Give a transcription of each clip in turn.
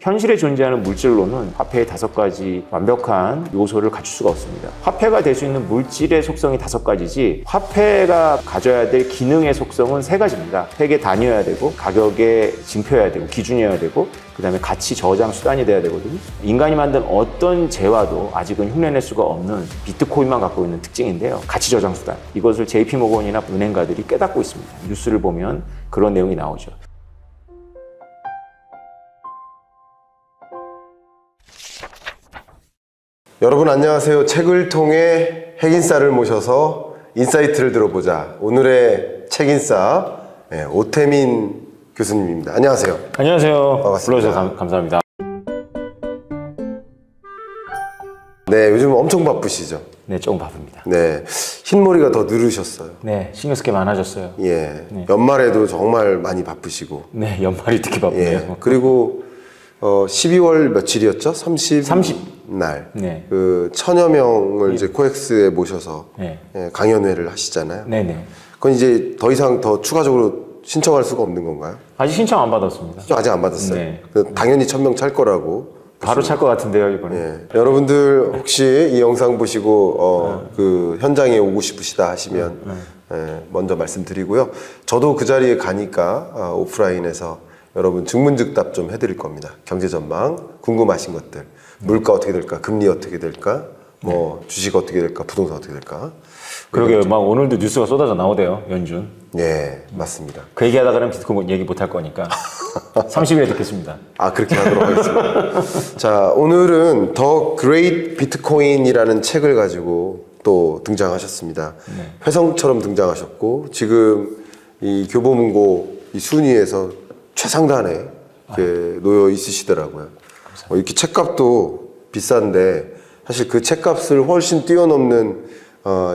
현실에 존재하는 물질로는 화폐의 5가지 완벽한 요소를 갖출 수가 없습니다. 화폐가 될 수 있는 물질의 속성이 5가지지 화폐가 가져야 될 기능의 속성은 3가지입니다. 획의 단위여야 되고 가격에 징표여야 되고 기준이어야 되고 그 다음에 가치 저장 수단이 돼야 되거든요. 인간이 만든 어떤 재화도 아직은 흉내낼 수가 없는 비트코인만 갖고 있는 특징인데요. 가치 저장 수단. 이것을 JP모건이나 은행가들이 깨닫고 있습니다. 뉴스를 보면 그런 내용이 나오죠. 여러분 안녕하세요. 책을 통해 핵인싸를 모셔서 인사이트를 들어보자. 오늘의 책인싸 오태민 교수님입니다. 안녕하세요. 안녕하세요. 반갑습니다. 불러주셔서 감사합니다. 네, 요즘 엄청 바쁘시죠? 네, 조금 바쁩니다. 네, 흰머리가 더 늘으셨어요. 네, 신경 쓸 게 많아졌어요. 예, 네. 연말에도 정말 많이 바쁘시고. 네, 연말이 특히 바쁘네요. 예, 그리고 12월 며칠이었죠? 30 날. 네. 그 1000여 명을 이제 코엑스에 모셔서 네. 강연회를 하시잖아요. 네네. 그건 이제 더 이상 더 추가적으로 신청할 수가 없는 건가요? 아직 신청 안 받았습니다. 아직 안 받았어요. 네. 당연히 1000명 찰 거라고. 바로 찰 것 같은데요, 이번에. 예. 여러분들 혹시 이 영상 보시고 그 현장에 오고 싶으시다 하시면 먼저 말씀드리고요. 저도 그 자리에 가니까 오프라인에서 여러분 증문즉답 좀 해드릴 겁니다. 경제전망, 궁금하신 것들, 물가 어떻게 될까, 금리 어떻게 될까, 뭐 주식 어떻게 될까, 부동산 어떻게 될까. 그러게요. 막 오늘도 뉴스가 쏟아져 나오대요, 연준. 예, 맞습니다. 그 얘기하다 그러면 비트코인 얘기 못 할 거니까 30일에 듣겠습니다. 아, 그렇게 하도록 하겠습니다. 자, 오늘은 더 그레이트 비트코인이라는 책을 가지고 또 등장하셨습니다. 네. 혜성처럼 등장하셨고 지금 이 교보문고 이 순위에서 최상단에 이렇게 놓여 있으시더라고요. 이렇게 책값도 비싼데 사실 그 책값을 훨씬 뛰어넘는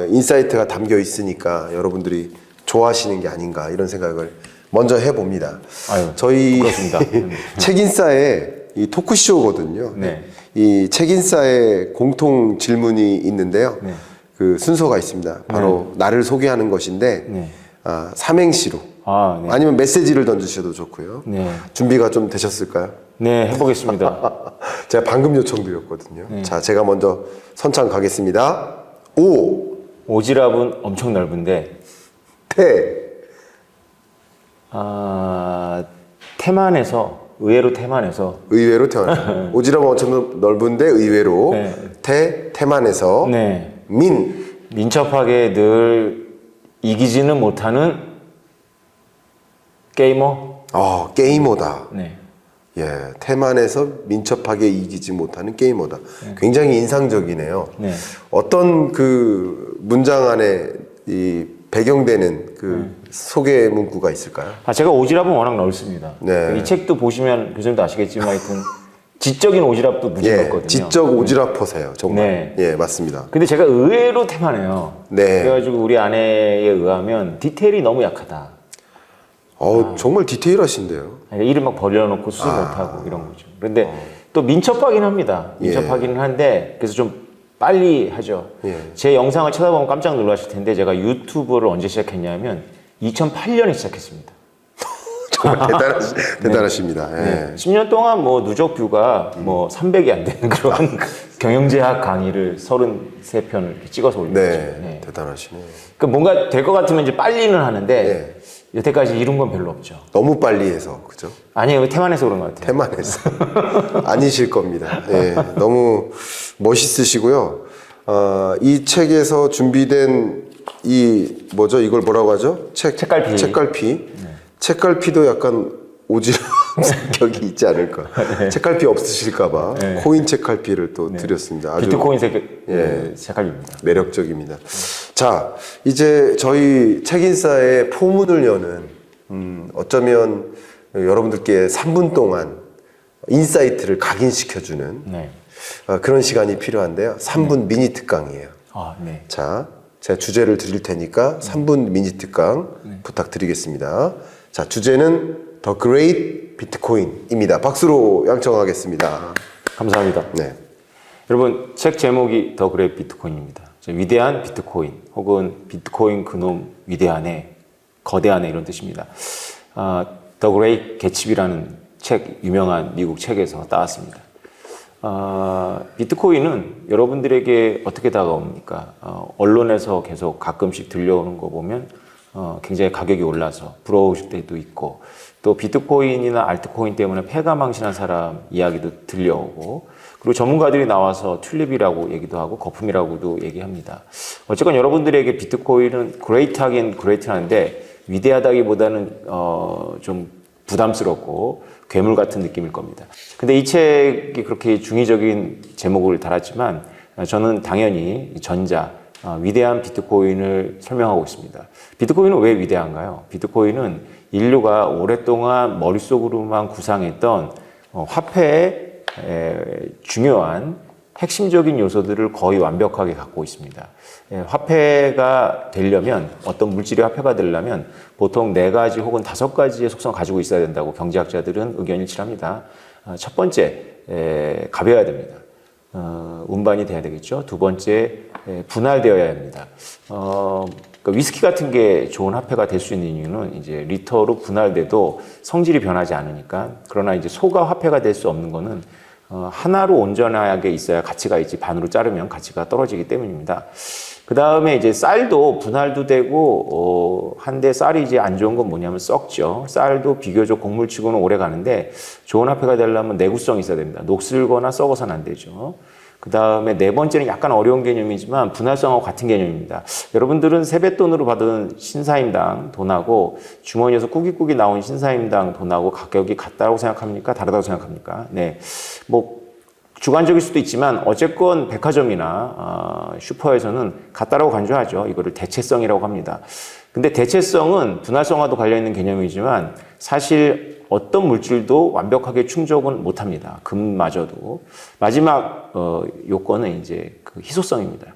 인사이트가 담겨 있으니까 여러분들이 좋아하시는 게 아닌가 이런 생각을 먼저 해봅니다. 아유, 저희 부끄럽습니다. 책인싸의 이 토크쇼거든요. 네. 이 책인싸의 공통 질문이 있는데요. 네. 그 순서가 있습니다. 바로 나를 소개하는 것인데 네. 삼행시로 네. 아니면 메시지를 던지셔도 좋고요. 네. 준비가 좀 되셨을까요? 네, 해보겠습니다. 제가 방금 요청드렸거든요. 네. 자, 제가 먼저 선창 가겠습니다. 오, 오지랖은 엄청 넓은데, 태, 태만해서, 의외로 태만해서, 의외로 태어나. 오지랖은 엄청 넓은데 의외로 네. 태만해서 네. 민첩하게 늘 이기지는 못하는 게이머? 게이머다. 네. 예, 태만해서 민첩하게 이기지 못하는 게이머다. 굉장히 인상적이네요. 네. 어떤 그 문장 안에 이 배경되는 그 소개 문구가 있을까요? 제가 오지랖은 워낙 넓습니다. 네. 이 책도 보시면 교수님도 아시겠지만 하여튼 지적인 오지랖도 무지 예, 넓거든요. 지적 오지랖퍼세요, 정말. 네. 예, 맞습니다. 근데 제가 의외로 태만해요. 네. 그래가지고 우리 아내에 의하면 디테일이 너무 약하다. 정말 디테일하신데요. 그러니까 일을 막 벌려놓고 수습 못하고 이런 거죠. 그런데 또 민첩하긴 합니다. 민첩하기는 한데 그래서 좀 빨리 하죠. 예. 제 영상을 쳐다보면 깜짝 놀라실 텐데 제가 유튜브를 언제 시작했냐면 2008년에 시작했습니다. 정말 대단하십니다. 예. 네. 10년 동안 뭐 누적 뷰가 뭐 300이 안 되는 그런 경영제학 강의를 33편을 찍어서 올린 거죠. 네, 대단하시네요. 그 뭔가 될 것 같으면 이제 빨리는 하는데 네. 여태까지 이룬 건 별로 없죠. 너무 빨리 해서, 그죠? 아니에요. 태만해서 그런 것 같아요. 태만해서. 아니실 겁니다. 예, 너무 멋있으시고요. 이 책에서 준비된 이걸 뭐라고 하죠? 책갈피. 책갈피. 책갈피도 약간 오지랖 성격이 있지 않을까. 책갈피 없으실까봐 코인 책갈피를 또 드렸습니다. 아주 비트코인 색깔입니다. 매력적입니다. 자, 이제 저희 책인싸의 포문을 여는 어쩌면 여러분들께 3분 동안 인사이트를 각인시켜주는 네. 그런 시간이 필요한데요. 3분 미니 특강이에요. 네. 자, 제가 주제를 드릴 테니까 3분 미니 특강 부탁드리겠습니다. 자, 주제는 더 그레이트 비트코인입니다. 박수로 양청하겠습니다. 감사합니다. 네. 여러분, 책 제목이 더 그레이트 비트코인입니다. 위대한 비트코인 혹은 비트코인 그놈 위대하네, 거대하네 이런 뜻입니다. 더 그레이트 개츠비라는 책, 유명한 미국 책에서 따왔습니다. 비트코인은 여러분들에게 어떻게 다가옵니까? 언론에서 계속 가끔씩 들려오는 거 보면 굉장히 가격이 올라서 부러우실 때도 있고, 또 비트코인이나 알트코인 때문에 패가망신한 사람 이야기도 들려오고, 그리고 전문가들이 나와서 튤립이라고 얘기도 하고 거품이라고도 얘기합니다. 어쨌건 여러분들에게 비트코인은 그레이트하긴 그레이트한데 위대하다기보다는 좀 부담스럽고 괴물 같은 느낌일 겁니다. 근데 이 책이 그렇게 중의적인 제목을 달았지만 저는 당연히 위대한 비트코인을 설명하고 있습니다. 비트코인은 왜 위대한가요? 비트코인은 인류가 오랫동안 머릿속으로만 구상했던 화폐의 중요한 핵심적인 요소들을 거의 완벽하게 갖고 있습니다. 화폐가 되려면, 어떤 물질이 화폐가 되려면 보통 4가지 혹은 5가지의 속성을 가지고 있어야 된다고 경제학자들은 의견 일치합니다. 첫 번째, 가벼워야 됩니다. 운반이 돼야 되겠죠. 두 번째, 분할되어야 합니다. 그러니까 위스키 같은 게 좋은 화폐가 될 수 있는 이유는 이제 리터로 분할돼도 성질이 변하지 않으니까. 그러나 이제 소가 화폐가 될 수 없는 거는 하나로 온전하게 있어야 가치가 있지, 반으로 자르면 가치가 떨어지기 때문입니다. 그 다음에 이제 쌀도 분할도 되고, 한데 쌀이 이제 안 좋은 건 뭐냐면 썩죠. 쌀도 비교적 곡물치고는 오래 가는데 좋은 화폐가 되려면 내구성이 있어야 됩니다. 녹슬거나 썩어서는 안 되죠. 그 다음에 4번째는 약간 어려운 개념이지만 분할성하고 같은 개념입니다. 여러분들은 세뱃돈으로 받은 신사임당 돈하고 주머니에서 꾸깃꾸깃 나온 신사임당 돈하고 가격이 같다고 생각합니까? 다르다고 생각합니까? 네. 뭐 주관적일 수도 있지만 어쨌건 백화점이나 슈퍼에서는 같다라고 간주하죠. 이거를 대체성이라고 합니다. 근데 대체성은 분할성과도 관련있는 개념이지만 사실 어떤 물질도 완벽하게 충족은 못합니다. 금마저도. 마지막 요건은 이제 그 희소성입니다.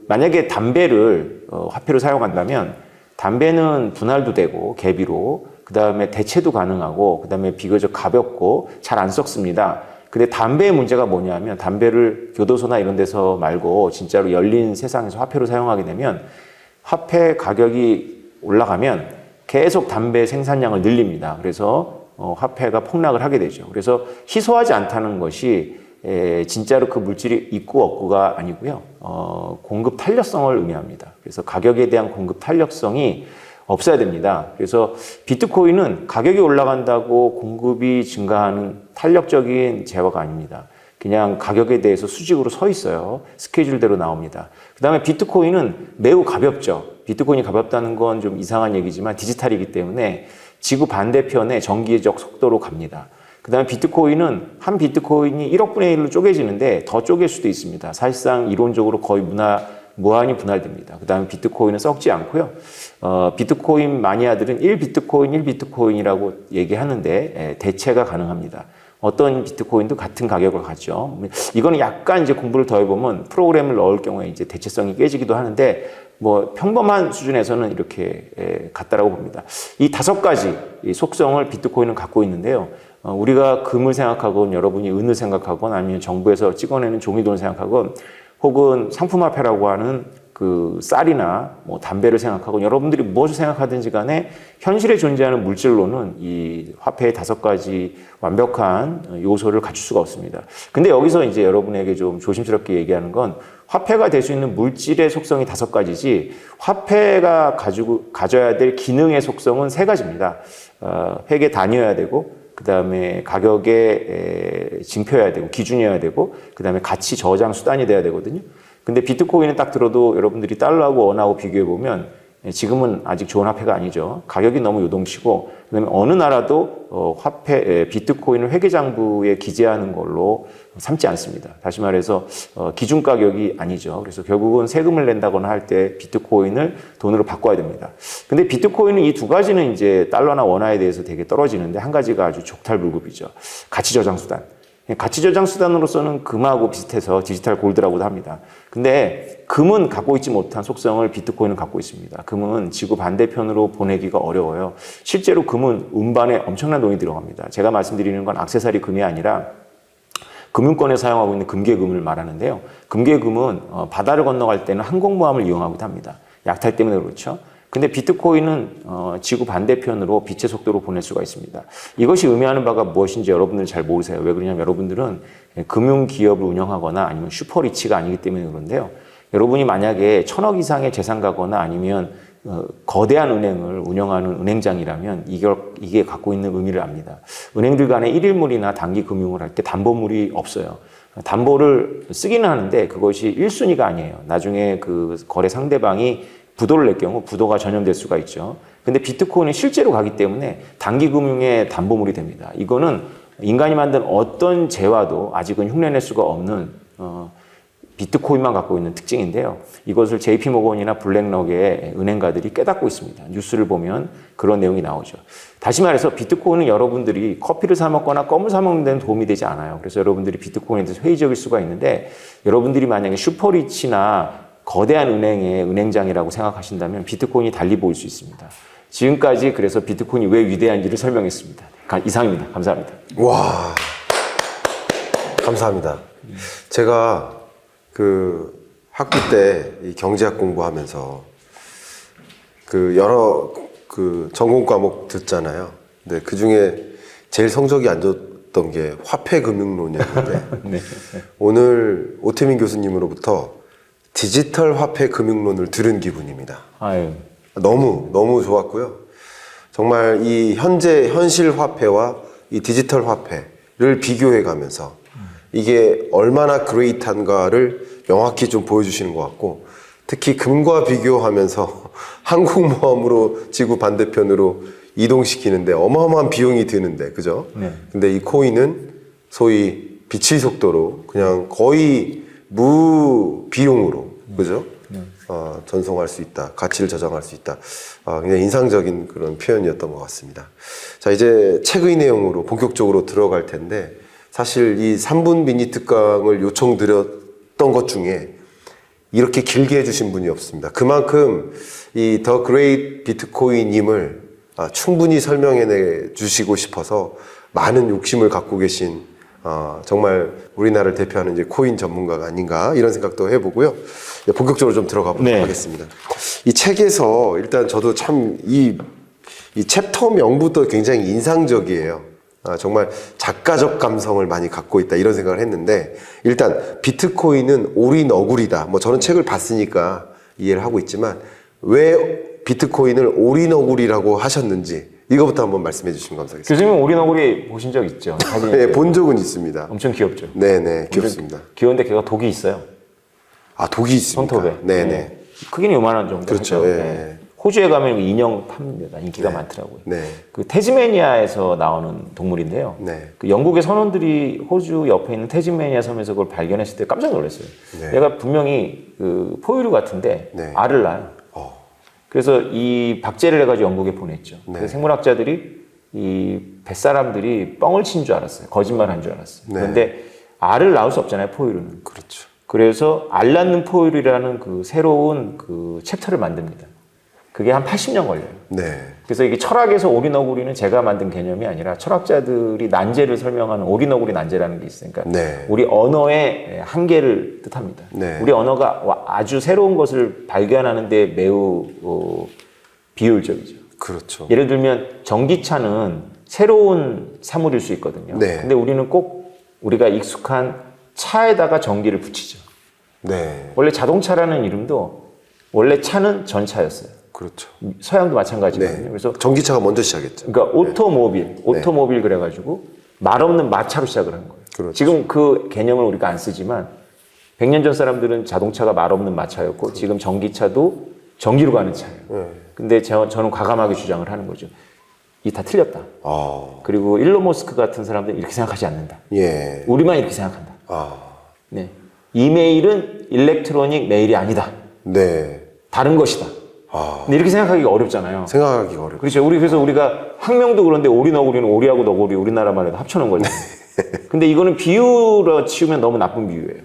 만약에 담배를 화폐로 사용한다면 담배는 분할도 되고 계비로, 그 다음에 대체도 가능하고, 그 다음에 비교적 가볍고 잘 안 썩습니다. 근데 담배의 문제가 뭐냐면 담배를 교도소나 이런 데서 말고 진짜로 열린 세상에서 화폐로 사용하게 되면 화폐 가격이 올라가면 계속 담배 생산량을 늘립니다. 그래서 화폐가 폭락을 하게 되죠. 그래서 희소하지 않다는 것이 진짜로 그 물질이 있고 없고가 아니고요. 공급 탄력성을 의미합니다. 그래서 가격에 대한 공급 탄력성이 없어야 됩니다. 그래서 비트코인은 가격이 올라간다고 공급이 증가하는 탄력적인 재화가 아닙니다. 그냥 가격에 대해서 수직으로 서 있어요. 스케줄대로 나옵니다. 그 다음에 비트코인은 매우 가볍죠. 비트코인이 가볍다는 건 좀 이상한 얘기지만 디지털이기 때문에 지구 반대편에 정기적 속도로 갑니다. 그 다음에 비트코인은 한 비트코인이 1억 분의 1로 쪼개지는데 더 쪼갤 수도 있습니다. 사실상 이론적으로 거의 무한히 분할됩니다. 그 다음에 비트코인은 썩지 않고요. 비트코인 마니아들은 1비트코인, 1비트코인이라고 얘기하는데 대체가 가능합니다. 어떤 비트코인도 같은 가격을 가죠. 이거는 약간 이제 공부를 더 해보면 프로그램을 넣을 경우에 이제 대체성이 깨지기도 하는데 뭐 평범한 수준에서는 이렇게 같다라고 봅니다. 이 5가지 속성을 비트코인은 갖고 있는데요. 우리가 금을 생각하건 여러분이 은을 생각하건 아니면 정부에서 찍어내는 종이돈을 생각하건 혹은 상품화폐라고 하는 그 쌀이나 뭐 담배를 생각하고 여러분들이 무엇을 생각하든지 간에 현실에 존재하는 물질로는 이 화폐의 5가지 완벽한 요소를 갖출 수가 없습니다. 근데 여기서 이제 여러분에게 좀 조심스럽게 얘기하는 건 화폐가 될 수 있는 물질의 속성이 5가지지 화폐가 가져야 될 기능의 속성은 3가지입니다. 회계 단위여야 되고 그 다음에 가격에 징표해야 되고 기준이어야 되고 그 다음에 가치 저장 수단이 돼야 되거든요. 근데 비트코인은 딱 들어도 여러분들이 달러하고 원하고 비교해 보면 지금은 아직 좋은 화폐가 아니죠. 가격이 너무 요동치고 그다음에 어느 나라도 비트코인을 회계장부에 기재하는 걸로 삼지 않습니다. 다시 말해서 기준 가격이 아니죠. 그래서 결국은 세금을 낸다거나 할 때 비트코인을 돈으로 바꿔야 됩니다. 근데 비트코인은 이 2가지는 이제 달러나 원화에 대해서 되게 떨어지는데 한 가지가 아주 족탈불급이죠. 가치 저장 수단. 가치 저장 수단으로서는 금하고 비슷해서 디지털 골드라고도 합니다. 근데 금은 갖고 있지 못한 속성을 비트코인은 갖고 있습니다. 금은 지구 반대편으로 보내기가 어려워요. 실제로 금은 운반에 엄청난 돈이 들어갑니다. 제가 말씀드리는 건 액세서리 금이 아니라 금융권에 사용하고 있는 금괴금을 말하는데요. 금괴금은 바다를 건너갈 때는 항공모함을 이용하기도 합니다. 약탈 때문에 그렇죠. 근데 비트코인은 지구 반대편으로 빛의 속도로 보낼 수가 있습니다. 이것이 의미하는 바가 무엇인지 여러분들은 잘 모르세요. 왜 그러냐면 여러분들은 금융기업을 운영하거나 아니면 슈퍼리치가 아니기 때문에 그런데요. 여러분이 만약에 1,000억 이상의 재산 가거나 아니면 거대한 은행을 운영하는 은행장이라면 이게 갖고 있는 의미를 압니다. 은행들 간에 일일물이나 단기 금융을 할 때 담보물이 없어요. 담보를 쓰기는 하는데 그것이 1순위가 아니에요. 나중에 그 거래 상대방이 부도를 낼 경우 부도가 전염될 수가 있죠. 근데 비트코인은 실제로 가기 때문에 단기 금융의 담보물이 됩니다. 이거는 인간이 만든 어떤 재화도 아직은 흉내낼 수가 없는 비트코인만 갖고 있는 특징인데요. 이것을 JP모건이나 블랙록의 은행가들이 깨닫고 있습니다. 뉴스를 보면 그런 내용이 나오죠. 다시 말해서 비트코인은 여러분들이 커피를 사 먹거나 껌을 사 먹는 데는 도움이 되지 않아요. 그래서 여러분들이 비트코인에 대해서 회의적일 수가 있는데 여러분들이 만약에 슈퍼리치나 거대한 은행의 은행장이라고 생각하신다면 비트코인이 달리 보일 수 있습니다. 지금까지 그래서 비트코인이 왜 위대한지를 설명했습니다. 이상입니다. 감사합니다. 와, 감사합니다. 제가 그 학부 때 이 경제학 공부하면서 그 여러 그 전공 과목 듣잖아요. 근데 그 중에 제일 성적이 안 좋던 게 화폐금융론이었는데 네. 오늘 오태민 교수님으로부터 디지털 화폐 금융론을 들은 기분입니다. 아유. 너무 좋았고요. 정말 이 현실 화폐와 이 디지털 화폐를 비교해 가면서 이게 얼마나 그레이트한가를 명확히 좀 보여주시는 것 같고, 특히 금과 비교하면서 항공모함으로 지구 반대편으로 이동시키는데 어마어마한 비용이 드는데, 그죠? 네. 근데 이 코인은 소위 빛의 속도로 그냥 거의 무비용으로, 그죠? 전송할 수 있다. 가치를 저장할 수 있다. 굉장히 인상적인 그런 표현이었던 것 같습니다. 자, 이제 책의 내용으로 본격적으로 들어갈 텐데, 사실 이 3분 미니 특강을 요청드렸던 것 중에 이렇게 길게 해주신 분이 없습니다. 그만큼 이 더 그레이트 비트코인임을 충분히 설명해 주시고 싶어서 많은 욕심을 갖고 계신 정말 우리나라를 대표하는 이제 코인 전문가가 아닌가 이런 생각도 해보고요. 본격적으로 좀 들어가 보도록 하겠습니다. 이 책에서 일단 저도 참 이 챕터 명부터 굉장히 인상적이에요. 정말 작가적 감성을 많이 갖고 있다 이런 생각을 했는데, 일단 비트코인은 올인어굴이다. 뭐 저는 책을 봤으니까 이해를 하고 있지만 왜 비트코인을 올인어굴이라고 하셨는지 이거부터 한번 말씀해 주시면 감사하겠습니다. 교수님 올인어굴이 보신 적 있죠? 네, 본 적은 있습니다. 엄청 귀엽죠? 네네, 귀엽습니다. 귀여운데 걔가 독이 있어요. 독이 있습니까? 손톱에. 네네. 네. 크기는 요만한 정도. 그렇죠. 하죠. 예. 네. 호주에 가면 인형 팝니다. 인기가 많더라고요. 네. 그 태즈메니아에서 나오는 동물인데요. 네. 그 영국의 선원들이 호주 옆에 있는 태즈메니아 섬에서 그걸 발견했을 때 깜짝 놀랐어요. 네. 얘가 분명히 그 포유류 같은데 네. 알을 낳아요. 그래서 이 박제를 해가지고 영국에 보냈죠. 네. 그래서 생물학자들이 이 뱃사람들이 뻥을 친 줄 알았어요. 거짓말한 줄 알았어요. 네. 그런데 알을 낳을 수 없잖아요, 포유류는. 그렇죠. 그래서 알 낳는 포유류라는 그 새로운 그 챕터를 만듭니다. 그게 한 80년 걸려요. 네. 그래서 이게 철학에서 올인어구리는 제가 만든 개념이 아니라 철학자들이 난제를 설명하는 올인어구리 난제라는 게 있으니까 네. 우리 언어의 한계를 뜻합니다. 네. 우리 언어가 아주 새로운 것을 발견하는 데 매우 비효율적이죠. 그렇죠. 예를 들면 전기차는 새로운 사물일 수 있거든요. 네. 근데 우리는 꼭 우리가 익숙한 차에다가 전기를 붙이죠. 네. 원래 자동차라는 이름도 원래 차는 전차였어요. 그렇죠. 서양도 마찬가지거든요. 네. 그래서 전기차가 먼저 시작했죠. 그러니까 오토모빌 그래가지고 말 없는 마차로 시작을 한 거예요. 그렇죠. 지금 그 개념을 우리가 안 쓰지만 100년 전 사람들은 자동차가 말 없는 마차였고 지금 전기차도 전기로 가는 차예요. 네. 근데 저는 과감하게 주장을 하는 거죠. 이 다 틀렸다. 아, 그리고 일론 머스크 같은 사람들은 이렇게 생각하지 않는다. 예. 우리만 이렇게 생각한다. 아, 네. 이메일은 일렉트로닉 메일이 아니다. 네. 다른 것이다. 아, 근데 이렇게 생각하기가 어렵잖아요. 생각하기가 어렵죠. 그렇죠. 그래서 우리가 학명도 그런데 오리너구리는 오리하고 너구리 우리나라만 해도 합쳐놓은 거잖아요. 근데 이거는 비유로 치우면 너무 나쁜 비유예요.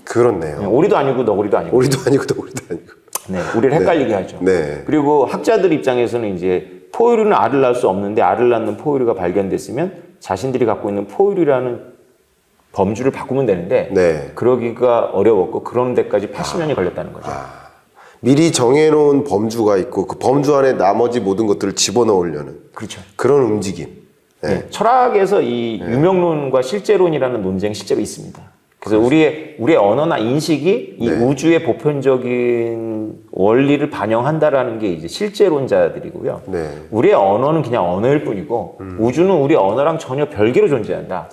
그렇네요. 오리도 아니고 너구리도 아니고. 오리도 아니고 너구리도 아니고. 네, 우리를 헷갈리게 하죠. 네. 그리고 학자들 입장에서는 이제 포유류는 알을 낳을 수 없는데 알을 낳는 포유류가 발견됐으면 자신들이 갖고 있는 포유류라는 범주를 바꾸면 되는데 네. 그러기가 어려웠고 그런 데까지 80년이 걸렸다는 거죠. 미리 정해놓은 범주가 있고 그 범주 안에 나머지 모든 것들을 집어넣으려는 그렇죠. 그런 움직임. 네. 네. 철학에서 이 유명론과 실제론이라는 논쟁이 실제로 있습니다. 그래서 우리의 언어나 인식이 이 네. 우주의 보편적인 원리를 반영한다라는 게 이제 실제론자들이고요. 네. 우리의 언어는 그냥 언어일 뿐이고 우주는 우리 언어랑 전혀 별개로 존재한다.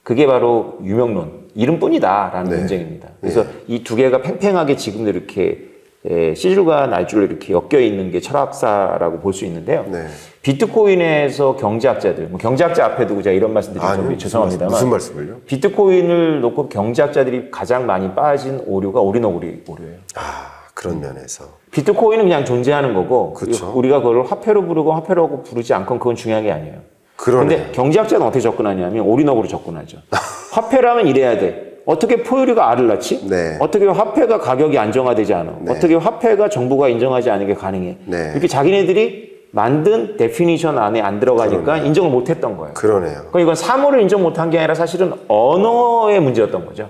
그게 바로 유명론 이름뿐이다라는 네. 논쟁입니다. 그래서 이 두 개가 팽팽하게 지금도 이렇게 시줄과 날줄로 이렇게 엮여 있는 게 철학사라고 볼 수 있는데요. 네. 비트코인에서 경제학자들, 뭐 경제학자 앞에 두고 제가 이런 말씀 드리면 좀 죄송합니다만 무슨 말씀을요? 비트코인을 놓고 경제학자들이 가장 많이 빠진 오류가 오리너구리 오류예요. 그런 면에서. 비트코인은 그냥 존재하는 거고 그쵸. 우리가 그걸 화폐로 부르고 화폐라고 부르지 않건 그건 중요한 게 아니에요. 그러네. 근데 경제학자는 어떻게 접근하냐면 오리너구리 접근하죠. 화폐라면 이래야 돼. 어떻게 포유류가 알을 낳지? 네. 어떻게 화폐가 가격이 안정화되지 않아? 네. 어떻게 화폐가 정부가 인정하지 않은 게 가능해? 네. 이렇게 자기네들이 만든 데피니션 안에 안 들어가니까 인정을 못 했던 거예요. 그러네요. 그럼 이건 사물을 인정 못한 게 아니라 사실은 언어의 문제였던 거죠.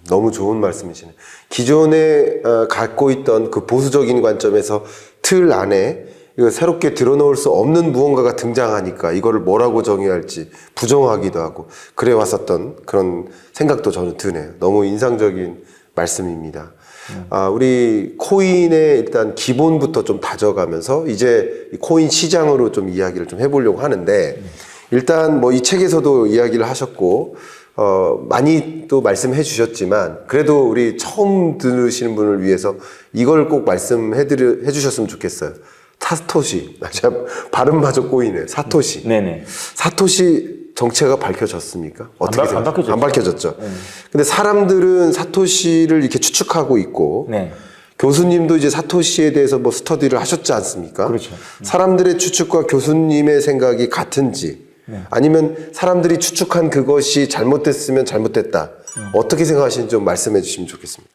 너무 좋은 말씀이시네. 기존에 갖고 있던 그 보수적인 관점에서 틀 안에 이거 새롭게 드러놓을 수 없는 무언가가 등장하니까 이거를 뭐라고 정의할지 부정하기도 하고 그래 왔었던 그런 생각도 저는 드네요. 너무 인상적인 말씀입니다. 우리 코인의 일단 기본부터 좀 다져가면서 이제 이 코인 시장으로 좀 이야기를 좀 해보려고 하는데 일단 뭐 이 책에서도 이야기를 하셨고 많이 또 말씀해 주셨지만 그래도 우리 처음 들으시는 분을 위해서 이걸 꼭 말씀해 주셨으면 좋겠어요. 사토시. 제가 발음마저 꼬이네. 사토시. 네네. 사토시 정체가 밝혀졌습니까? 어떻게 안 밝혀졌죠. 안 밝혀졌죠. 근데 사람들은 사토시를 이렇게 추측하고 있고 네. 교수님도 이제 사토시에 대해서 뭐 스터디를 하셨지 않습니까? 그렇죠. 사람들의 추측과 교수님의 생각이 같은지 아니면 사람들이 추측한 그것이 잘못됐으면 잘못됐다. 어떻게 생각하시는지 좀 말씀해 주시면 좋겠습니다.